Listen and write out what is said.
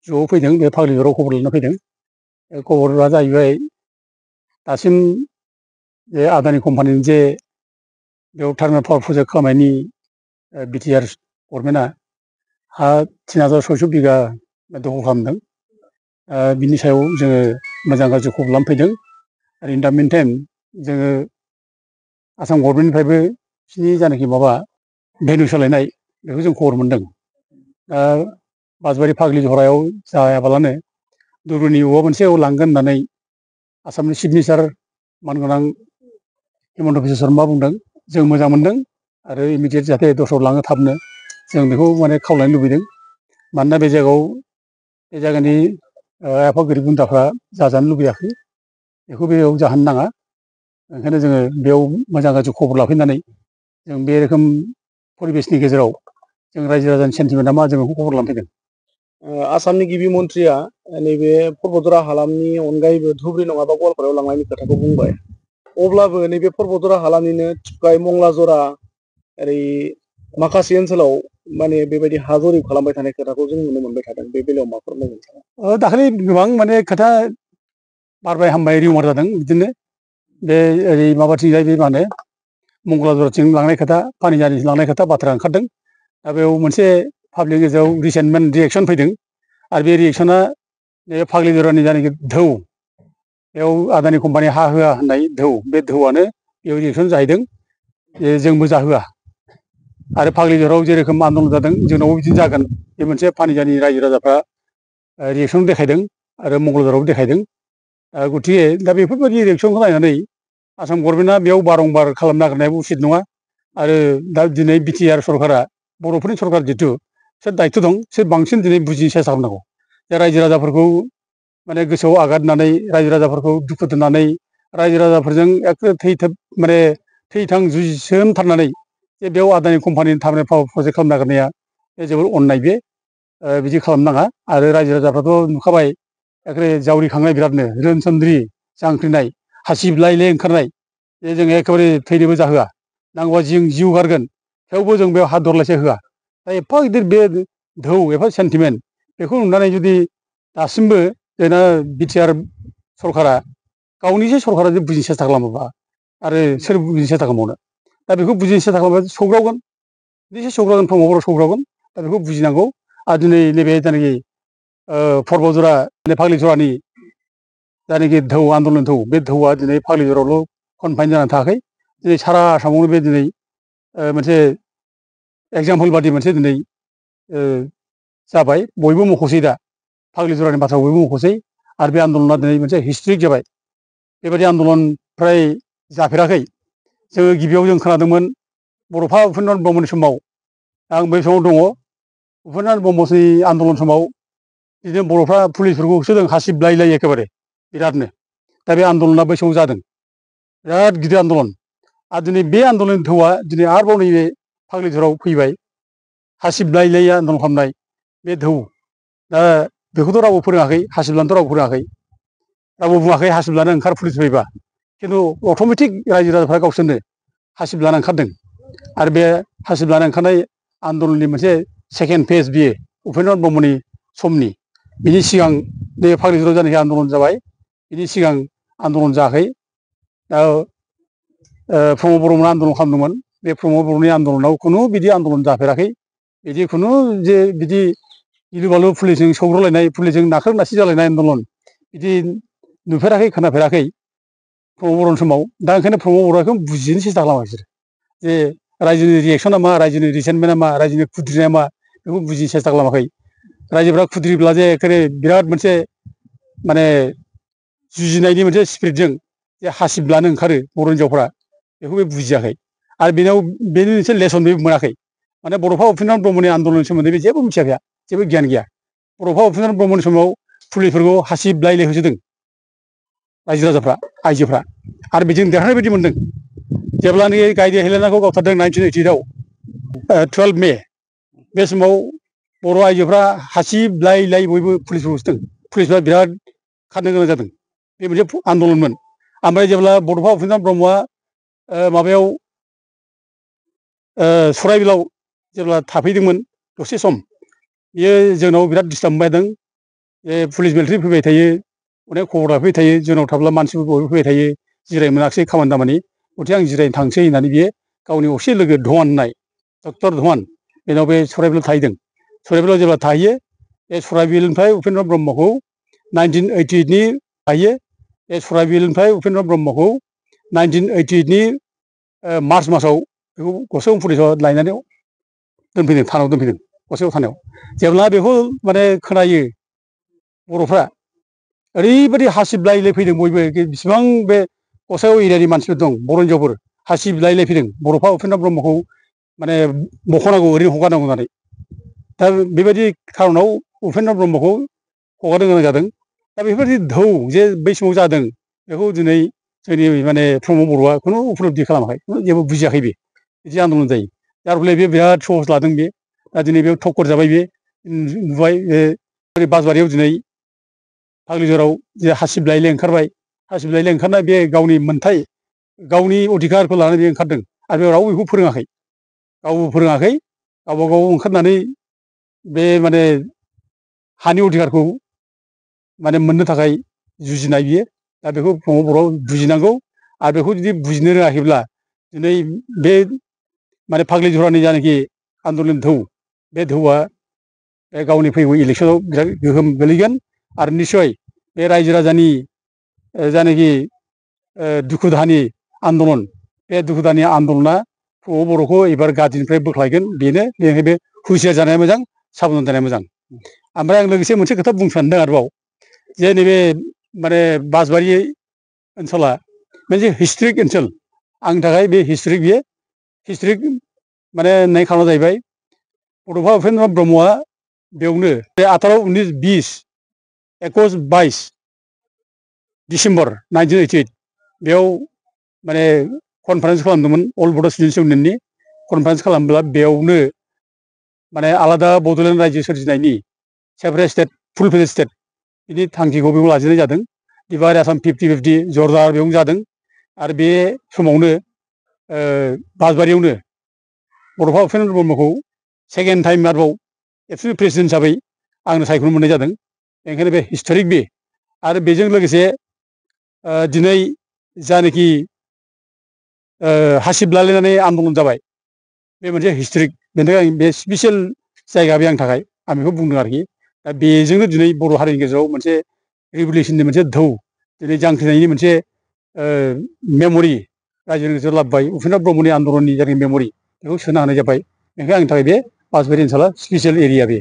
ज' फैदों बे फाग्लिजराव खबर लानो फैदों। खबरा जाहैबाय दासिम जे आदानि कम्पानिनि जे बेयाव टार्मिनेल पावार प्रजेक्ट खालामनायनि बिटिआर गभर्नमेन्टआ हा 3600 बिगा दखल खालामदों। बिनि सायाव जोङो मोजां गाज्रि खबर लानो फैदों। आरो इन दा मिन टाइम जोङो आसाम गभर्नमेन्टनिफ्रायबो बिसिनि जानाखि माबा भेन्यु सोलायनाय बेखौ जों खबर मोनदों। बासबारि फाग्लिजरायाव जायाबालानो दुब्रिनि बबेबा मोनसेयाव लांगोन होननानै आसामनि चिफ मिनिस्टार मानगोनां हिमन्त बिश्व शर्मा बुंदों। जों मोजां मोनदों आरो इमिडियेट जाहाथे दस्रायाव लाङो थाबनो जों बेखौ माने खावलायनो लुबैदों। मानोना बे जायगायाव बे जायगानि आफा गोरिब गुन्द्राफ्रा जाजानो लुबैयाखै, बेखौ बेयाव जाहोनो नाङा। ओंखायनो जोङो बेयाव मोजां गाज्रि खबर लाफैनानै जों बे रोखोम परिबेसनि गेजेराव जों रायजो राजानि सेन्टिमेन्टआ मा जों बेखौ खबर लानो फैदों। आसामनि गिबि मन्थ्रिया नैबे पर्बतजरा हालामनि अनगायैबो धुबुरि नङाबा गवालपारायाव लांनायनि खोथाखौ बुंबाय। अब्लाबो नैबे पर्बतजरा हालामनिनो थिफाय मंला जरा ओरै माखासे ओनसोलाव माने बेबायदि हा जरिब खालामबाय थानाय खोथाखौ जों नुनो मोनबाय थादों। बे बेलायाव मा फोरमायगोन सारा? दाखालि गोबां माने खोथा बारबाय हामबाय रिउमार जादों। बिदिनो बे ओरै माबाथिंजाय बे मा होनो मंगलाजराथिं लांनाय खोथा, पानिजारिथिं लांनाय खोथा बाथ्रा ओंखारदों। दा बेयाव मोनसे पाब्लिक गेजेराव रिसेन्टमेन्ट रिएक्सन फैदों। आरो बे रिएक्सना नैबे फाग्लिजरानि जायनाखि धौ, बेयाव आदानि कम्पानि हा होआ होननाय धौ, बे धौआनो बेयाव रिएक्सन जाहैदों जे जोंबो जाहोआ। आरो फाग्लिजराव जेरोखोम आन्दलन जादों जोंनावबो बिदिनो जागोन, बे मोनसे पानिजानि रायजो राजाफ्रा रिएक्सन देखायदों आरो मंगलजरावबो देखायदों। गतिके दा बेफोरबायदि रिएक्सनखौ नायनानै आसाम गभर्नमेन्टआ बेयाव बारंबार खालामनो नागिरनायाबो उचित नङा। आरो दा दिनै बिटिआर सरकारा बर'फोरनि सरकार जिथु, सोर दायित्व दं सोर बांसिन दिनै बुजिनो सेस्था खालामनांगौ। जे रायजो राजाफोरखौ माने गोसोआव आघात होनानै, रायजो राजाफोरखौ दुखु दोननानै, रायजो राजाफोरजों एखे थैथाब माने थैथां जुजिसोमथारनानै जे बेयाव आदानि कम्पानिनि टार्मिनेल पावार प्रजेक्ट खालामनो नागिरनाया बे जोबोर अननाय। बे बिदि खालामनो नाङा। आरो रायजो राजाफ्राथ' नुखाबाय एखे जावरिखांनाय बिरादनो, रोनसोन्द्रि जांख्रिनाय, हासिबलायलाय ओंखारनाय, जे जों एखेबारे थैनोबो जाहोआ, नांगौबा जों जिउ गारगोन थेवबो जों बेयाव हात दरलायसे होआ। दा एफा गिदिर बे धौ, एफा सेन्टिमेन्ट, बेखौ नुनानै जुदि दासिमबो जोंना बिटिआर सरकारा गावनिसो सरकारा जुदि बुजिनो सेस्था खालामोबा आरो सोर बुजिनो सेस्था खालामबावनो। दा बेखौ बुजिनो सेस्था खालामबा सौग्रावगोन, निसय सौग्रावगोन, प्रमद बर'आ सौग्रावगोन। दा बेखौ बुजिनांगौ। आरो दिनै नैबे जायनाखि पर्बतजरा फाग्लिजरानि जायनाखि धौ, आन्दलन धौ, बे धौआ दिनै फाग्लिजरायावल' कनफाइन जानानै थायाखै, दिनै सारा आसामावनो बे दिनै मोनसे एगजामपोल बादि मोनसे दिनै जाबाय। बयबो मख'सै दा फाग्लिजरानि बाथ्राखौ बयबो मख'सै। आरो बे आन्दलना दिनै मोनसे हिस्ट्रिक जाबाय। बेबायदि आन्दलन फ्राय जाफेराखै। जोङो गिबियाव जों खोनादोंमोन बड'फा उपेन्द्रनाथ ब्रह्मनि समाव, आं बै समाव दङ, उपेन्द्रनाथ ब्रह्मनि आन्दलन समाव बिदिनो बर'फ्रा पुलिसफोरखौ होसोदों, हासिबलायलाय एखेबारे बिरादनो। दा बे आन्दलना बै समाव जादों, बिराद गिदिर आन्दलन। आरो दिनै बे आन्दलननि धौआ दिनै आरोबाव नैबे फाग्लिजराव फैबाय, हासिबलायलाय आन्दलन खालामनाय बे धौ। दा बेखौथ' रावबो फोरोङाखै, हासिब लानोथ' रावबो फोरोङाखै, रावबो बुङाखै हासिब लानो ओंखार पुलिस फैबा। खिन्थु अट'मेटिक रायजो राजाफ्रा गावसोरनो हासिब लानो ओंखारदों। आरो बे हासिब लानो ओंखारनाय आन्दलननि मोनसे सेकेन्ड फेज बियो उपेन्द्रनाथ ब्रह्मनि समनि। बिनि सिगां बे फाग्लिजराव जायनाखि आन्दलन जाबाय, बिनि सिगां आन्दलन जायाखै। दा प्रमद बर'मोना आन्दलन खालामदोंमोन। बे प्रमद बर'नि आन्दलनाव खुनु बिदि आन्दलन जाफेराखै। बिदि खुनु जे बिदि गिलु बालु पुलिसजों सौग्रावलायनाय, पुलिसजों नाख्रोब नासि जालायनाय आन्दलन बिदि नुफेराखै, खोनाफेराखै प्रमद बर'नि समाव। दा ओंखायनो प्रमद बर'आ बेखौ बुजिनो सेस्था खालामाखै बिसोरो, जे रायजोनि रिएक्सना मा, रायजोनि रिसेन्टमेन्टआ मा, रायजोनि खुद्रिनाया मा, बेखौ बुजिनो सेस्था खालामाखै। रायजोफ्रा खुद्रिब्ला जे एखेबारे बिराद मोनसे माने जुजिनायनि मोनसे स्पिरिटजों जे हासिब लानो ओंखारो बर' हिनजावफ्रा, बेखौ बे बुजियाखै। आरो बेनाव बेनि मोनसे लेसन बे मोनाखै। माने बड'फा उपेन्द्रनाथ ब्रह्मनि आन्दलननि सोमोन्दै बे जेबो मिथियाखै, जेबो गियान गैया। बड'फा उपेन्द्रनाथ ब्रह्मनि समाव पुलिसफोरखौ हासिबलायलाय होसोदों रायजो राजाफ्रा, आइजोफ्रा। आरो बेजों देरहानाय बायदि मोनदों। जेब्लानोखि गाइदे हेलेनाखौ गावथारदों 1988आव 12 मे, बे समाव बर' आइजोफ्रा हासिबलायलाय बयबो पुलिसफोरखौ होसोदों। पुलिसफ्रा बिराद खारनो गोनां जादों। बे मोनसे आन्दलनमोन। ओमफ्राय जेब्ला बड'फा उपेन्द्रनाथ ब्रह्मआ माबायाव सराइबिलाव जेब्ला थाफैदोंमोन दसे सम, बियो जोंनाव बिराद डिस्टार्ब मोनबाय थादों। जे पुलिस मिलिटारि फैबाय थायो अनेक खबर लाफैबाय थायो जोंनाव थाब्ला मानसिफोर बयबो फैबाय थायो जिरायनो मोनाखिसै खामानि दामानि गथिखे आं जिरायनो थांसै होननानै बियो गावनि असे लोगो धन होननाय डक्टर धन बेनाव बे सराइबिलाव थाहैदों। सराइबिलाव जेब्ला थाहैयो बे सराइबिलनिफ्राय उपेन्द्र ब्रह्मखौ 1988नि थाहैयो बे सराइबिलनिफ्राय उपेन्द्र ब्रह्मखौ 1988नि मार्च मासाव बेखौ गसाइगाव पुलिसाव लायनानै दोनफैदों थानायाव दोनफैदों गसाइगाव थानायाव जेब्ला बेखौ माने खोनायो बर'फ्रा ओरैबायदि हासिबलायलाय फैदों बयबो बेसेबां बे गसाइगाव एरियानि मानसिफोर दं बर' हिनजावफोर हासिबलायलाय फैदों बर'फ्रा उपेन्द्र ब्रह्मखौ माने बखनांगौ ओरैनो हगारनांगौ होननानै दा बेबायदि खार'नाव उपेन्द्र ब्रह्मखौ हगारनो गोनां जादों। दा बेफोरबायदि धौ जे बै समाव जादों बेखौ दिनै जोंनि माने प्रमद बर'आ खुनु उपलब्धि खालामाखै जेबो बुजियाखै बे बिदि आन्दलन जायो जाय फले बे बिराद सहस लादों बे दा दिनै बेयाव ठक्कर जाबाय बे नुबाय बे बासबारियाव दिनै फाग्लिजराव जे हासिबलायलाय ओंखारबाय हासिबलायलाय ओंखारनाय बे गावनि मोनथाय गावनि अधिकारखौ लानानै बे ओंखारदों आरो बेयाव रावबो बेखौ फोरोङाखै गावबो फोरोङाखै गावबा गाव ओंखारनानै बे माने हानि अधिकारखौ माने मोननो थाखाय जुजिनाय बियो दा बेखौ प्रमद बर'आ बुजिनांगौ आरो बेखौ जुदि बुजिनो रोङाखैब्ला दिनै बे माने फाग्लि जरानि जानाखि आन्दलन धौ बे धौआ बे गावनि फैगौ इलेक्सनाव बिराद गोहोम गोलैगोन आरो निस्सय बे रायजो राजानि जायनाखि दुखु दाहानि आन्दलन बे दुखु दाहानि आन्दलना प्रमद बर'खौ एबार गादिनिफ्राय बोख्लायगोन बेनो बेनिखायनो बे हुसियार जानाया मोजां साबधान जानाया मोजां। ओमफ्राय आं लोगोसे मोनसे खोथा बुंनो सानदों आरोबाव जे नैबे माने बासबारि ओनसोला मोनसे हिस्ट्रिक ओनसोल आंनि थाखाय बे हिस्ट्रिक बियो हिस्ट्रिक माने होननाय खारना जाहैबाय बड'फा उपेन्द्र ब्रह्मआ बेयावनो बे 18, 19, 20, 21, 22 डिसेम्बर 1988 बेयाव माने कनफारेन्स खालामदोंमोन अल बड' स्टुडेन्टस इउनियननि कनफारेन्स खालामब्ला बेयावनो माने आलादा बड'लेण्ड रायजो सोरजिनायनि सेपारेट स्टेट फुल फ्लेजेड स्टेट बिनि थांखिखौ बेयाव लाजेननाय जादों। डिभाइड आसाम 50-50 जरदार बेयावनो जादों आरो बे समावनो बासबारियावनो बड'फा उपेन्द्र ब्रह्मखौ सेकेन्ड टाइम आरोबाव एबसुट प्रेसिडेन्ट हिसाबै आंनो सायख'नो मोननाय जादों। ओंखायनो बे हिस्ट'रिक बे आरो बेजों लोगोसे दिनै जानाखि हासिब लालायनानै आन्दलन जाबाय बे मोनसे हिस्ट'रिक बेनि थाखाय बे स्पेसियेल जायगा बे आंनि थाखाय आं बेखौ बुंदों आरोखि दा बेजोंनो दिनै बर' हारिनि गेजेराव मोनसे रिभलिउसननि मोनसे धौ दिनै जांख्रिनायनि मोनसे मेम'रि रायजोनि गेजेराव लाबोबाय उपेन्द्र ब्रह्मनि आन्दलननि जायनाखि मेम'रि बेखौ सोनो हानाय जाबाय। ओंखायनो आंनि थाखाय बे बासबारि ओनसोला स्पेसियेल एरिया बे।